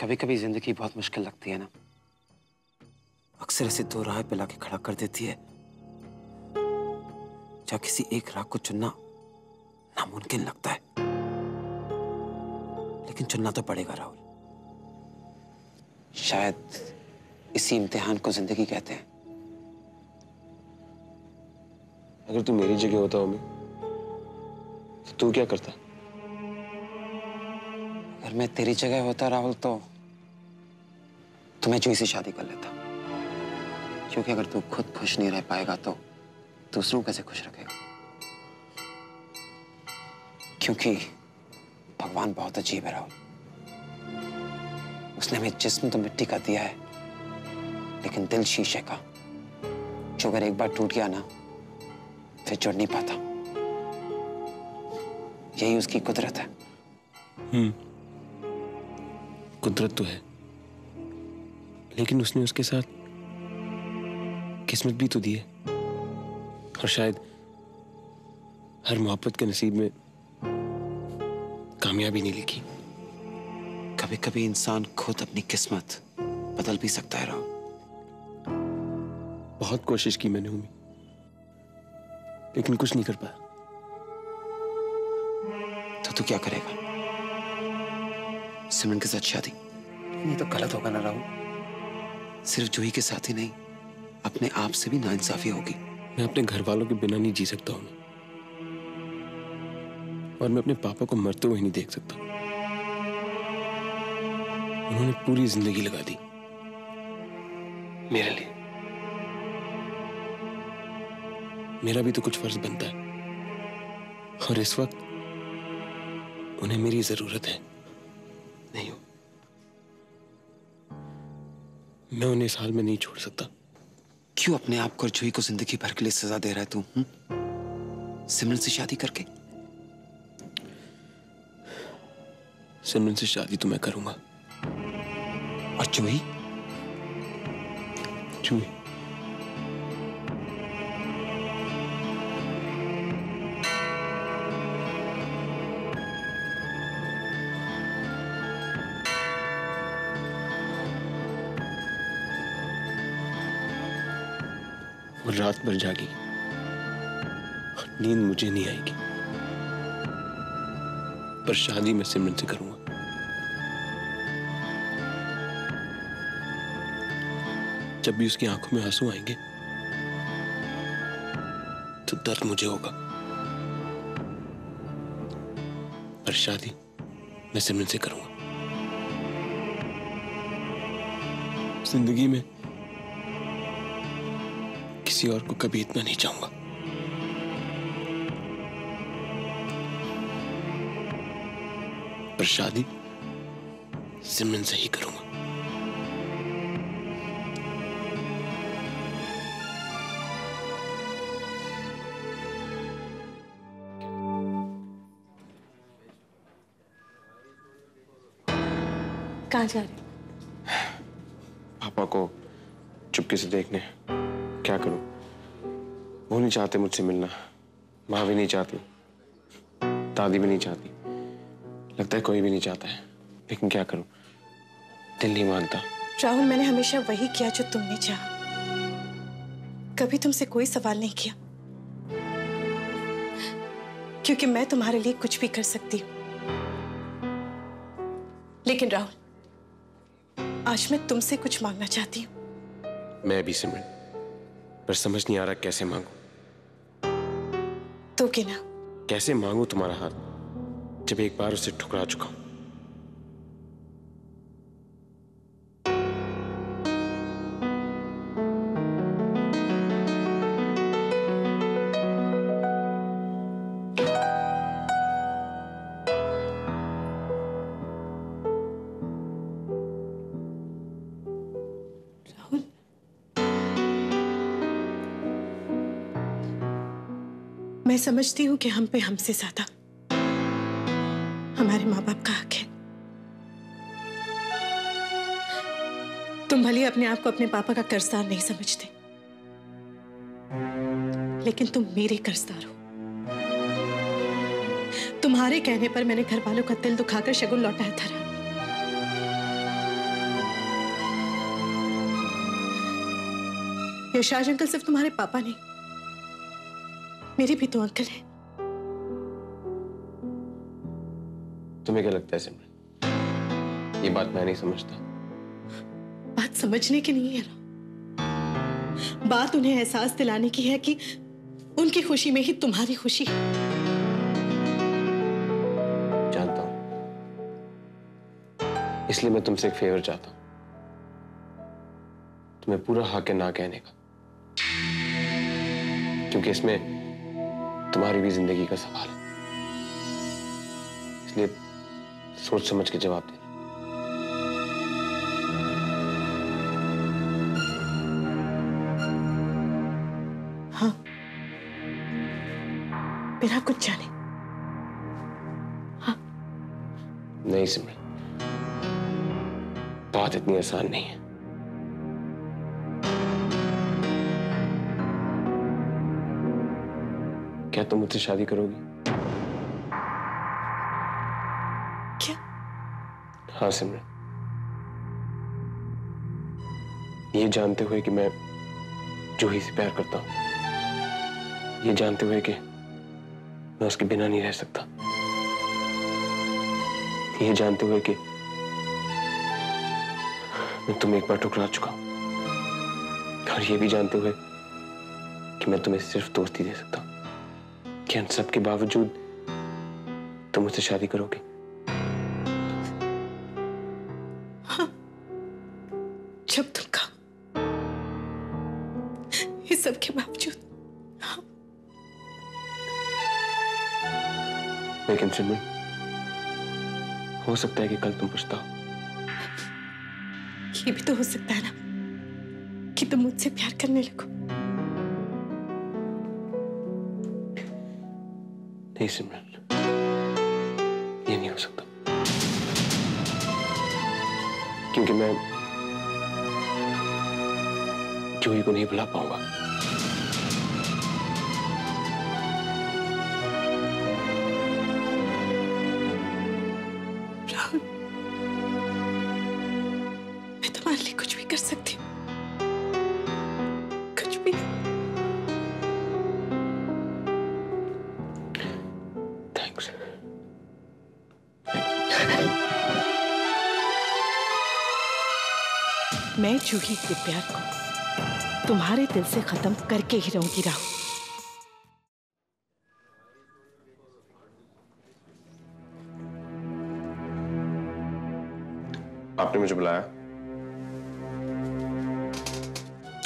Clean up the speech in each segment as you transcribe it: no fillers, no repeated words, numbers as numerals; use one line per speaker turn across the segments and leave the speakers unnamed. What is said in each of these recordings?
कभी कभी जिंदगी बहुत मुश्किल लगती है ना, अक्सर ऐसे दो राह पे लाके खड़ा कर देती है जहाँ किसी एक राह को चुनना नामुमकिन लगता है, लेकिन चुनना तो पड़ेगा राहुल। शायद इसी इम्तिहान को जिंदगी कहते हैं।
अगर तू मेरी जगह होता ओमी तो तू क्या करता?
अगर मैं तेरी जगह होता राहुल तो मैं जुही से शादी कर लेता, क्योंकि अगर तू खुद खुश नहीं रह पाएगा तो दूसरों को कैसे खुश रखेगा? क्योंकि भगवान बहुत अजीब है राहुल। उसने हमें जिस्म तो मिट्टी का दिया है, लेकिन दिल शीशे का, जो अगर एक बार टूट गया ना फिर जुड़ नहीं पाता। यही उसकी कुदरत है।
कुदरत तो है, लेकिन उसने उसके साथ किस्मत भी तो दी है, और शायद हर मोहब्बत के नसीब में कामयाबी नहीं लिखी।
कभी कभी इंसान खुद अपनी किस्मत बदल भी सकता है राहुल।
बहुत कोशिश की मैंने उम्मीद, लेकिन कुछ नहीं कर पाया।
तो तू क्या करेगा? सिमरन के साथ शादी? ये तो गलत होगा ना राहुल। सिर्फ जूही के साथ ही नहीं, अपने आप से भी नाइंसाफी होगी।
मैं अपने घर वालों के बिना नहीं जी सकता हूं, और मैं अपने पापा को मरते हुए नहीं देख सकता। उन्होंने पूरी जिंदगी लगा दी मेरे लिए। मेरा भी तो कुछ फर्ज बनता है, और इस वक्त उन्हें मेरी जरूरत है। नहीं हो, मैं उन्हें इस हाल में नहीं छोड़ सकता।
क्यों अपने आप को और जूही को जिंदगी भर के लिए सजा दे रहा है तू? सिमरन से शादी करके?
सिमरन से शादी तो मैं करूंगा।
और जूही?
जूही वो रात भर जागी और नींद मुझे नहीं आएगी, पर शादी मैं सिमरन से करूंगा। जब भी उसकी आंखों में आंसू आएंगे तो दर्द मुझे होगा, पर शादी मैं सिमरन से करूंगा। जिंदगी में किसी और को कभी इतना नहीं चाहूंगा। पर शादी सिमरन से ही करूंगा।
कहाँ जा रहे?
पापा को चुपके से देखने। क्या करूं? वो नहीं चाहते मुझसे मिलना, माँ भी नहीं चाहती, दादी भी नहीं चाहती, लगता है कोई भी नहीं चाहता है, लेकिन क्या करूं, दिल नहीं मानता।
राहुल, मैंने हमेशा वही किया जो तुमने चाहा। कभी तुमसे कोई सवाल नहीं किया, क्योंकि मैं तुम्हारे लिए कुछ भी कर सकती हूँ। लेकिन राहुल, आज मैं तुमसे कुछ मांगना चाहती हूँ।
मैं भी सिमरन, पर समझ नहीं आ रहा कैसे मांगू।
तो कि ना,
कैसे मांगू तुम्हारा हाथ जब एक बार उसे ठुकरा चुका हूं।
राहुल, मैं समझती हूँ कि हम पे हमसे ज्यादा हमारे माँ बाप का हक है। तुम भले अपने आप को अपने पापा का कर्जदार नहीं समझते, लेकिन तुम मेरे कर्जदार हो। तुम्हारे कहने पर मैंने घर वालों का दिल दुखाकर शगुन लौटाया था। यशराज अंकल सिर्फ तुम्हारे पापा नहीं, मेरे भी तो अंकल हैं।
तुम्हें क्या लगता है सिमरन, ये बात मैं नहीं समझता?
बात समझने की नहीं है राहुल, बात उन्हें एहसास दिलाने की है कि उनकी खुशी में ही तुम्हारी खुशी है।
जानता हूं, इसलिए मैं तुमसे एक फेवर चाहता हूं, तुम्हें पूरा हक है ना कहने का, क्योंकि इसमें तुम्हारी भी जिंदगी का सवाल है। इसलिए सोच समझ के जवाब देना।
हाँ, बिना कुछ जाने। हाँ।
नहीं सिमरन, बात इतनी आसान नहीं है। क्या तुम मुझसे शादी करोगी?
क्या?
हाँ सिमरन, ये जानते हुए कि मैं जूही से प्यार करता हूं, ये जानते हुए कि मैं उसके बिना नहीं रह सकता, ये जानते हुए कि मैं तुम्हें एक बार ठुकरा चुका हूं, और ये भी जानते हुए कि मैं तुम्हें सिर्फ दोस्ती दे सकता हूं, कि इन सब के बावजूद तुम मुझसे शादी करोगे?
हाँ, जब तुम कहो, इस सब के बावजूद। हाँ।
लेकिन सिमरन, हो सकता है कि कल तुम पछताओ।
ये भी तो हो सकता है ना कि तुम मुझसे प्यार करने लगो।
नहीं सिमरन, ये नहीं हो सकता, क्योंकि मैं जूही को नहीं भुला पाऊंगा।
राहुल, मैं तुम्हारे लिए कुछ भी कर सकती हूँ, कुछ भी।
थैंक्स।
मैं जूही के प्यार को तुम्हारे दिल से खत्म करके ही रहूंगी राहुल।
आपने मुझे बुलाया?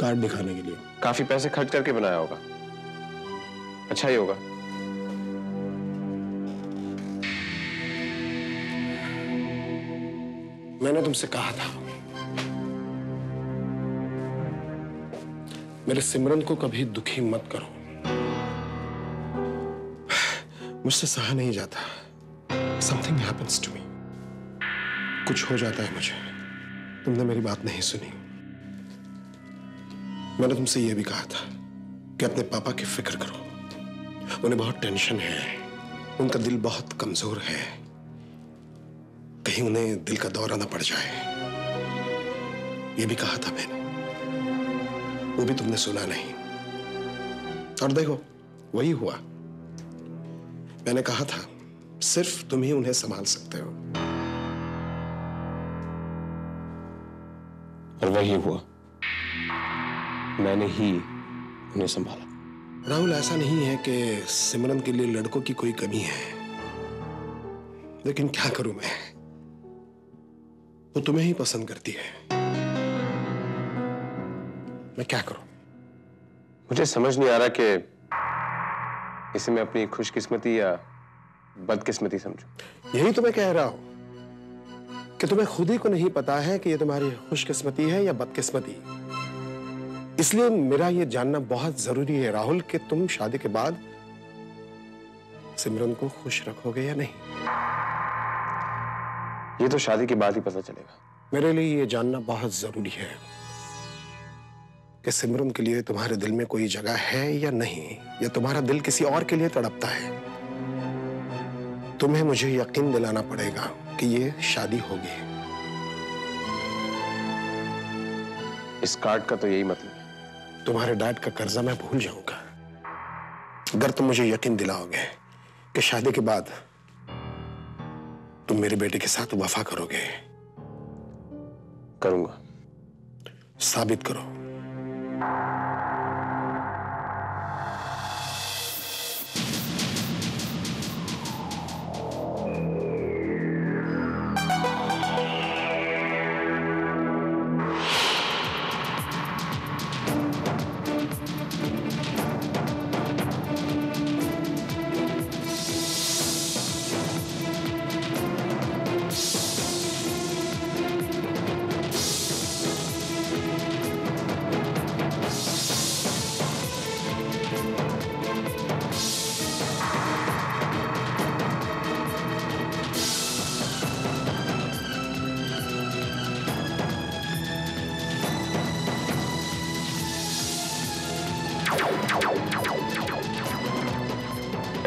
कार्ड दिखाने के लिए।
काफी पैसे खर्च करके बनाया होगा, अच्छा ही होगा।
मैंने तुमसे कहा था मेरे सिमरन को कभी दुखी मत करो, मुझसे सहा नहीं जाता। समथिंग हैपेंस टू मी, कुछ हो जाता है मुझे। तुमने मेरी बात नहीं सुनी। मैंने तुमसे यह भी कहा था कि अपने पापा की फिक्र करो, उन्हें बहुत टेंशन है, उनका दिल बहुत कमजोर है, कहीं उन्हें दिल का दौरा ना पड़ जाए। यह भी कहा था मैंने, वो भी तुमने सुना नहीं। और देखो, वही हुआ। मैंने कहा था सिर्फ तुम ही उन्हें संभाल सकते हो,
और वही हुआ, मैंने ही उन्हें संभाला।
राहुल, ऐसा नहीं है कि सिमरन के लिए लड़कों की कोई कमी है, लेकिन क्या करूं वो तुम्हें ही पसंद करती है। मैं क्या करूं?
मुझे समझ नहीं आ रहा कि इसे मैं अपनी खुशकिस्मती या बदकिस्मती समझूं।
यही तो मैं कह रहा हूं कि तुम्हें खुद ही को नहीं पता है कि ये तुम्हारी खुशकिस्मती है या बदकिस्मती। इसलिए मेरा ये जानना बहुत जरूरी है राहुल कि तुम शादी के बाद सिमरन को खुश रखोगे या नहीं।
ये तो शादी के बाद ही पता चलेगा।
मेरे लिए ये जानना बहुत जरूरी है कि सिमरन के लिए तुम्हारे दिल में कोई जगह है या नहीं, या तुम्हारा दिल किसी और के लिए तड़पता है। तुम्हें मुझे यकीन दिलाना पड़ेगा कि ये शादी होगी।
इस कार्ड का तो यही मतलब है।
तुम्हारे डैड का कर्जा मैं भूल जाऊंगा अगर तुम मुझे यकीन दिलाओगे कि शादी के बाद तुम मेरे बेटे के साथ वफा करोगे।
करूंगा।
साबित करो।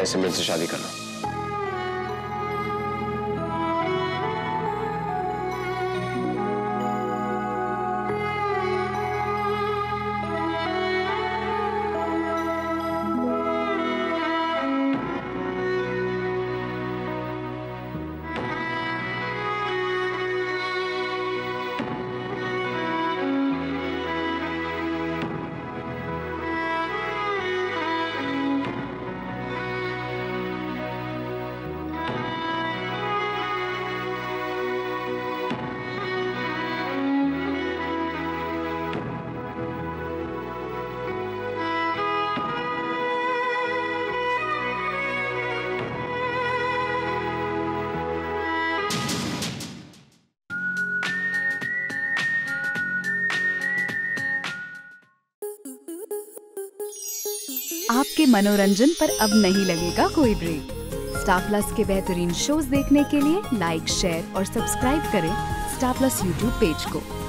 ऐसे मेरे से शादी करना।
आपके मनोरंजन पर अब नहीं लगेगा कोई ब्रेक। स्टार प्लस के बेहतरीन शोज देखने के लिए लाइक, शेयर और सब्सक्राइब करें स्टार प्लस यूट्यूब पेज को।